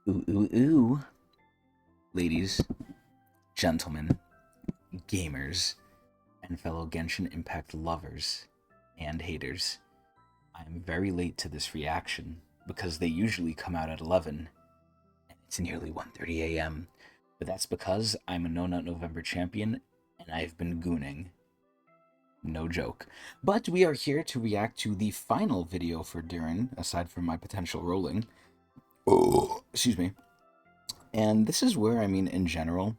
Ooh, ooh, ooh. Ladies, gentlemen, gamers, and fellow Genshin Impact lovers and haters. I'm very late to this reaction because they usually come out at 11 and it's nearly 1:30 a.m. But that's because I'm a No Nut November champion and I've been gooning. No joke. But we are here to react to the final video for Durin, aside from my potential rolling. Oh, excuse me. And this is where, in general,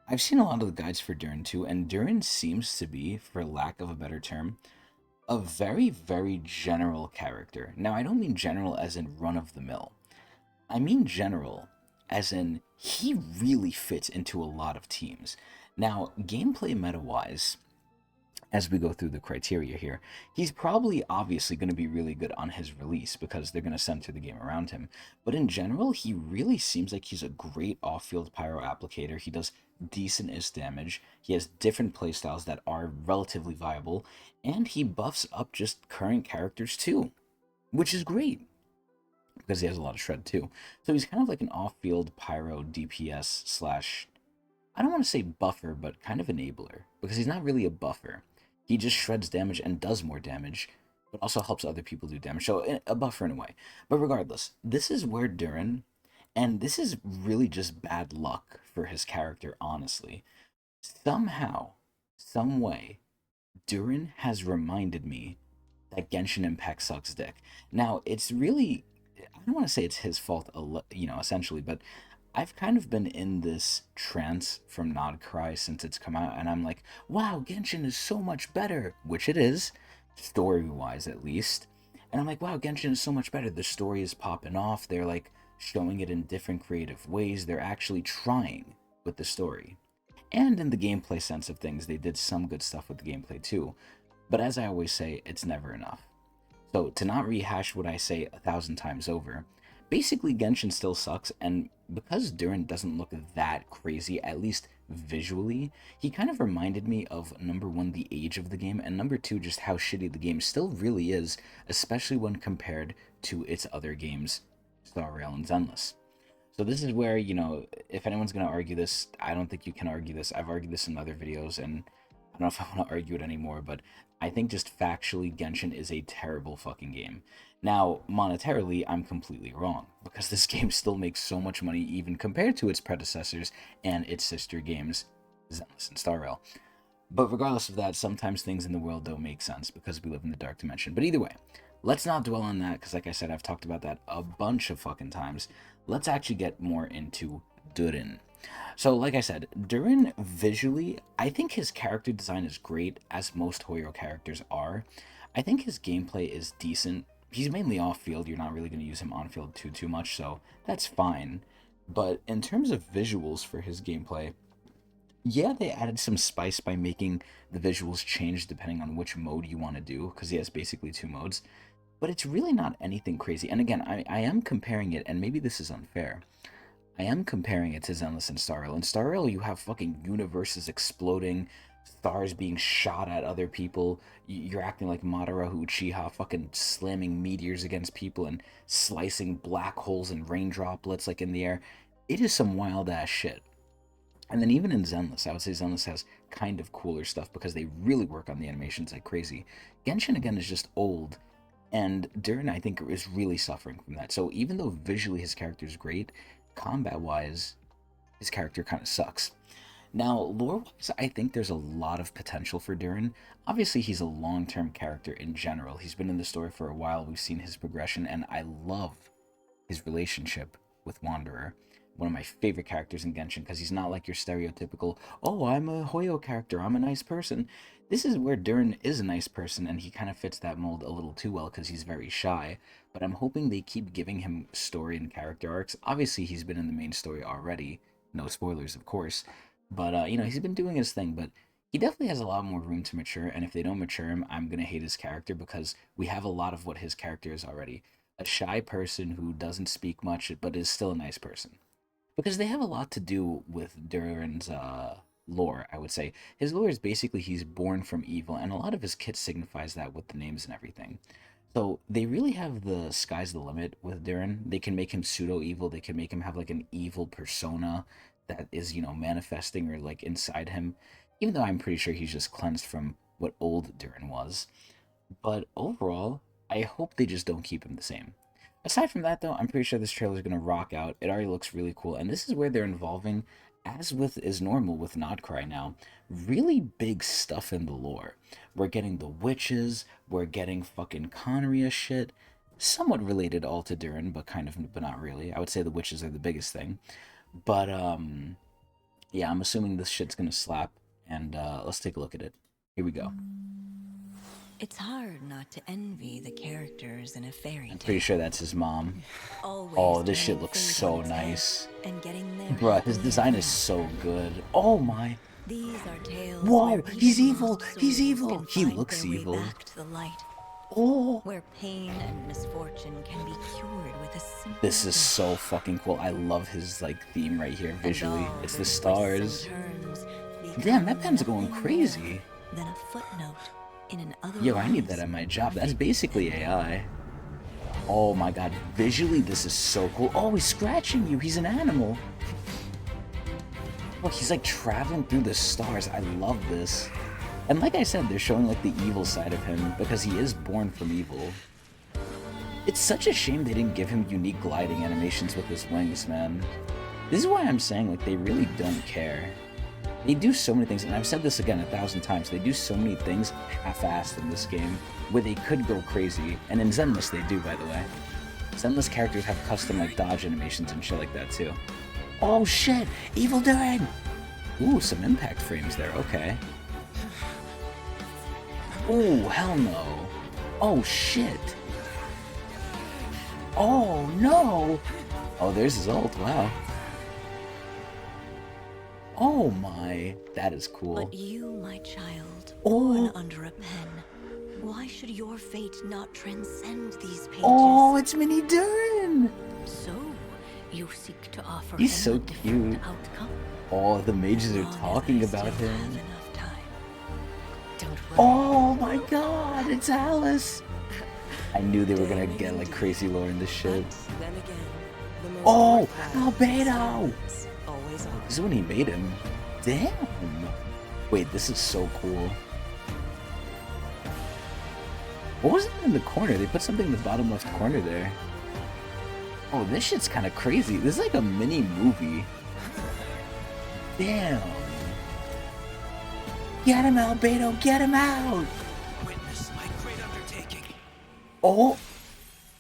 I've seen a lot of the guides for Durin too, and Durin seems to be, for lack of a better term, a very, very general character. Now, I don't mean general as in run of the mill. I mean general as in he really fits into a lot of teams. Now, gameplay meta wise, as we go through the criteria here, he's probably obviously going to be really good on his release because they're going to center the game around him. But in general, he really seems like he's a great off-field pyro applicator. He does decent is damage. He has different playstyles that are relatively viable, and he buffs up just current characters too, which is great because he has a lot of shred too. So he's kind of like an off-field pyro DPS slash, I don't want to say buffer, but kind of enabler, because he's not really a buffer. He just shreds damage and does more damage, but also helps other people do damage. So a buffer in a way. But regardless, this is where Durin, and this is really just bad luck for his character, honestly. Somehow, some way, Durin has reminded me that Genshin Impact sucks dick. Now, it's really, I don't want to say it's his fault, essentially, but I've kind of been in this trance from Nodcry since it's come out, and I'm like, wow, Genshin is so much better, which it is, story-wise at least. And I'm like, wow, Genshin is so much better. The story is popping off. They're like showing it in different creative ways. They're actually trying with the story. And in the gameplay sense of things, they did some good stuff with the gameplay too. But as I always say, it's never enough. So to not rehash what I say 1,000 times over, basically Genshin still sucks, and because Durin doesn't look that crazy, at least visually, he kind of reminded me of number one, the age of the game, and number two, just how shitty the game still really is, especially when compared to its other games, Star Rail and Zenless. So this is where, if anyone's going to argue this, I don't think you can argue this. I've argued this in other videos, and I don't know if I want to argue it anymore, but I think just factually, Genshin is a terrible fucking game. Now, monetarily, I'm completely wrong, because this game still makes so much money even compared to its predecessors and its sister games, Zenless and Star Rail. But regardless of that, sometimes things in the world don't make sense because we live in the dark dimension. But either way, let's not dwell on that because, like I said, I've talked about that a bunch of fucking times. Let's actually get more into Durin. So, like I said, Durin visually, I think his character design is great, as most Hoyo characters are. I think his gameplay is decent. He's mainly off-field. You're not really going to use him on-field too much, so that's fine. But in terms of visuals for his gameplay, yeah, they added some spice by making the visuals change depending on which mode you want to do, because he has basically two modes. But it's really not anything crazy. And again, I am comparing it, and maybe this is unfair. I am comparing it to Zenless and Star Rail. In Star Rail, you have fucking universes exploding, stars being shot at other people. You're acting like Madara Uchiha, fucking slamming meteors against people and slicing black holes and rain droplets like in the air. It is some wild ass shit. And then even in Zenless, I would say Zenless has kind of cooler stuff because they really work on the animations like crazy. Genshin again is just old, and Durin I think is really suffering from that. So even though visually his character is great, combat-wise, his character kind of sucks. Now, lore-wise, I think there's a lot of potential for Durin. Obviously, he's a long-term character in general. He's been in the story for a while. We've seen his progression, and I love his relationship with Wanderer. One of my favorite characters in Genshin because he's not like your stereotypical, oh, I'm a Hoyo character, I'm a nice person. This is where Durin is a nice person and he kind of fits that mold a little too well because he's very shy. But I'm hoping they keep giving him story and character arcs. Obviously, he's been in the main story already. No spoilers, of course. But, he's been doing his thing, but he definitely has a lot more room to mature. And if they don't mature him, I'm going to hate his character because we have a lot of what his character is already, a shy person who doesn't speak much but is still a nice person. Because they have a lot to do with Durin's lore, I would say. His lore is basically he's born from evil, and a lot of his kit signifies that with the names and everything. So they really have the sky's the limit with Durin. They can make him pseudo evil. They can make him have like an evil persona that is, manifesting or like inside him. Even though I'm pretty sure he's just cleansed from what old Durin was. But overall, I hope they just don't keep him the same. Aside from that, though, I'm pretty sure this trailer is gonna rock out. It already looks really cool, and this is where they're involving, as with is normal with Nodcry now, really big stuff in the lore. We're getting the witches, we're getting fucking Conria shit, somewhat related all to Durin, but kind of, but not really. I would say the witches are the biggest thing, but yeah, I'm assuming this shit's gonna slap, and let's take a look at it. Here we go. It's hard not to envy the characters in a fairy tale. I'm pretty sure that's his mom. Always Oh, this shit turning looks fate so on its head nice. And getting their Bruh, his happily design ever is so after. good. Oh my. These are tales Whoa, where he's even evil. lost He's souls evil. can He find looks their way evil. back to the light, Oh. where pain and misfortune can be cured with a simple This is wish. so fucking cool. I love his like theme right here And visually. all It's the the twists stars. and turns Damn, that become pen's going nothing crazy. more than a footnote in an Yo, I need that otherwise at my job. That's perfect basically memory. AI. Oh my god, visually this is so cool. Oh, he's scratching you. He's an animal. Look, he's like traveling through the stars. I love this. And like I said, they're showing like the evil side of him because he is born from evil. It's such a shame they didn't give him unique gliding animations with his wings, man. This is why I'm saying like they really don't care. They do so many things, and I've said this again 1,000 times, they do so many things half-assed in this game where they could go crazy, and in Zenless they do, by the way. Zenless characters have custom like dodge animations and shit like that too. Oh shit! Evil Durin! Ooh, some impact frames there, okay. Ooh, hell no. Oh shit. Oh no! Oh, there's his ult, wow. Oh my, that is cool. But you, my child, Oh. born under a pen, why should your fate not transcend these pages? Oh, it's Mini Durin! So, you seek to offer He's him so a different cute. outcome? Oh, the mages are Long as talking I about still him. have enough time. Don't worry. Oh my god, it's Alice! I knew they were gonna get like crazy lore in this shit. Then again, the most Oh, worthwhile Albedo! is always on. This is when he made him. Damn! Wait, this is so cool. What was that in the corner? They put something in the bottom left corner there. Oh, this shit's kind of crazy. This is like a mini movie. Damn. Get him, Albedo! Get him out! Witness my great undertaking. Oh!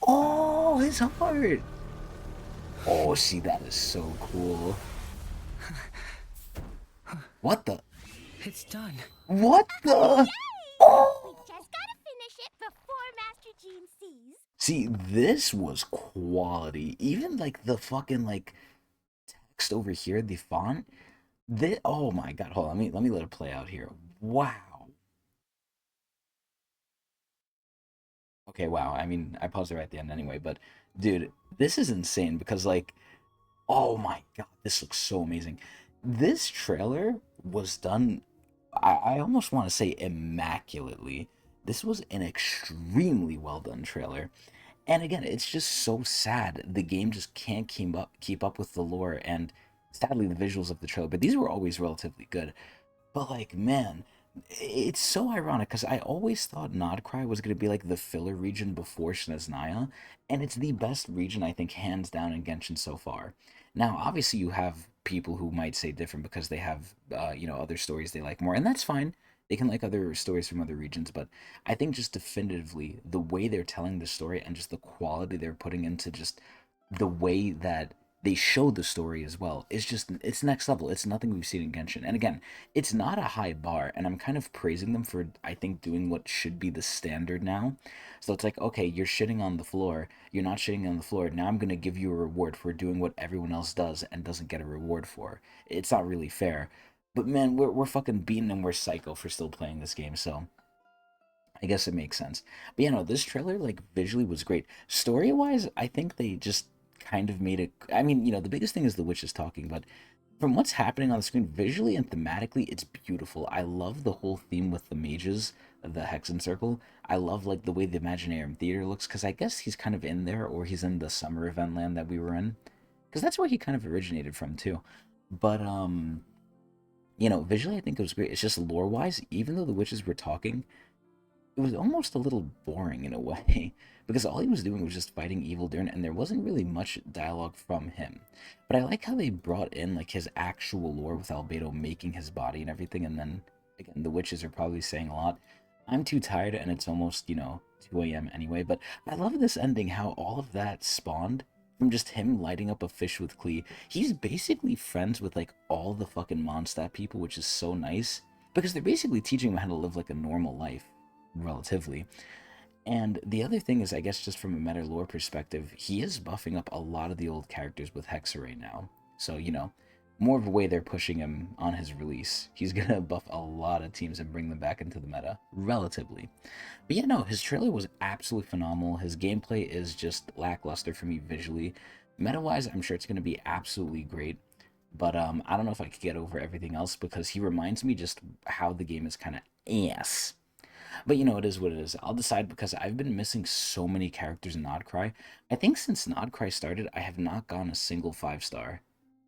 Oh, his heart! Oh, see, that is so cool. What the? It's done. What the? We Oh! just gotta finish it before Master Gene sees. See, this was quality. Even like the fucking like text over here, the font. This, oh my god, hold on, let me let it play out here. Wow. Okay, wow. I mean, I paused it right at the end anyway, but dude, this is insane because like, oh my god, this looks so amazing. This trailer was done, I almost want to say immaculately. This was an extremely well done trailer. And again, it's just so sad. The game just can't keep up with the lore and sadly the visuals of the trailer, but these were always relatively good. But like, man, it's so ironic because I always thought Nodcry was going to be like the filler region before Snezhnaya, and it's the best region I think hands down in Genshin so far. Now, obviously, you have people who might say different because they have other stories they like more, and that's fine. They can like other stories from other regions, but I think just definitively the way they're telling the story and just the quality they're putting into just the way that they show the story as well is just it's next level. It's nothing we've seen in Genshin. And again, it's not a high bar, and I'm kind of praising them for I think doing what should be the standard now. So it's like, okay, you're shitting on the floor. You're not shitting on the floor. Now I'm gonna give you a reward for doing what everyone else does and doesn't get a reward for. It's not really fair. But man, we're fucking beaten and we're psycho for still playing this game, so I guess it makes sense. But yeah, no, this trailer, like, visually was great. Story-wise, I think they just kind of made it... I mean, the biggest thing is the witches talking, but from what's happening on the screen, visually and thematically, it's beautiful. I love the whole theme with the mages. the Hexen Circle. I love like the way the Imaginarium Theater looks because I guess he's kind of in there, or he's in the summer event land that we were in, because that's where he kind of originated from too. But visually I think it was great. It's just lore wise, even though the witches were talking, it was almost a little boring in a way because all he was doing was just fighting evil Durin, and there wasn't really much dialogue from him. But I like how they brought in like his actual lore with Albedo making his body and everything, and then again the witches are probably saying a lot. I'm too tired and it's almost 2 a.m. anyway, but I love this ending, how all of that spawned from just him lighting up a fish with Klee. He's basically friends with like all the fucking Mondstadt people, which is so nice because they're basically teaching him how to live like a normal life, relatively. And the other thing is, I guess, just from a meta lore perspective, he is buffing up a lot of the old characters with Hexa right now. So, more of a way they're pushing him on his release. He's gonna buff a lot of teams and bring them back into the meta, relatively. But yeah, no, his trailer was absolutely phenomenal. His gameplay is just lackluster for me visually. Meta-wise, I'm sure it's gonna be absolutely great. But I don't know if I could get over everything else because he reminds me just how the game is kind of ass. But it is what it is. I'll decide because I've been missing so many characters in Nodcry. I think since Nodcry started, I have not gone a single 5-star.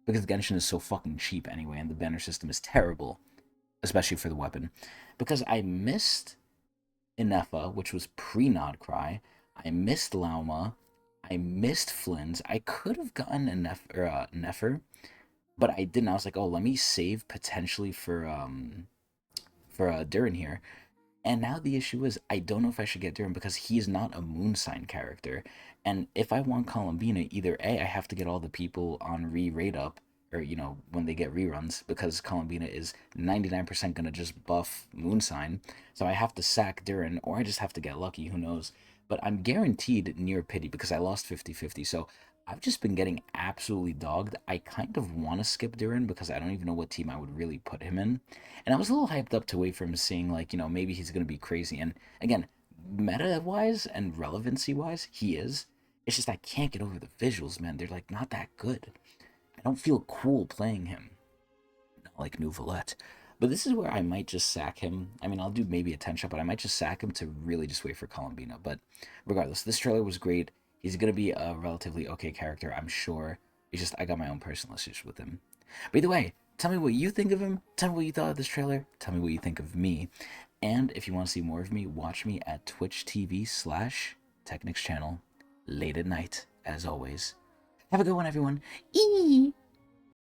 Because Genshin is so fucking cheap anyway, and the banner system is terrible. Especially for the weapon. Because I missed Inefa, which was pre-Nodcry. I missed Lauma. I missed Flynn's. I could have gotten a Nefer, but I didn't. I was like, oh, let me save potentially for Durin here. And now the issue is, I don't know if I should get Durin because he is not a moon sign character. And if I want Columbina, either A, I have to get all the people on re-rate up, or, when they get reruns, because Columbina is 99% going to just buff moon sign. So I have to sack Durin, or I just have to get lucky, who knows. But I'm guaranteed near pity because I lost 50-50. So I've just been getting absolutely dogged. I kind of want to skip Durin because I don't even know what team I would really put him in. And I was a little hyped up to wait for him, seeing like, maybe he's going to be crazy. And again, meta-wise and relevancy-wise, he is. It's just I can't get over the visuals, man. They're like not that good. I don't feel cool playing him. Not like Nouvelette. But this is where I might just sack him. I mean, I'll do maybe a 10 shot, but I might just sack him to really just wait for Columbina. But regardless, this trailer was great. He's going to be a relatively okay character, I'm sure. It's just I got my own personal issues with him. But either way, tell me what you think of him. Tell me what you thought of this trailer. Tell me what you think of me. And if you want to see more of me, watch me at Twitch TV/Tecnics channel late at night, as always. Have a good one, everyone. Eee!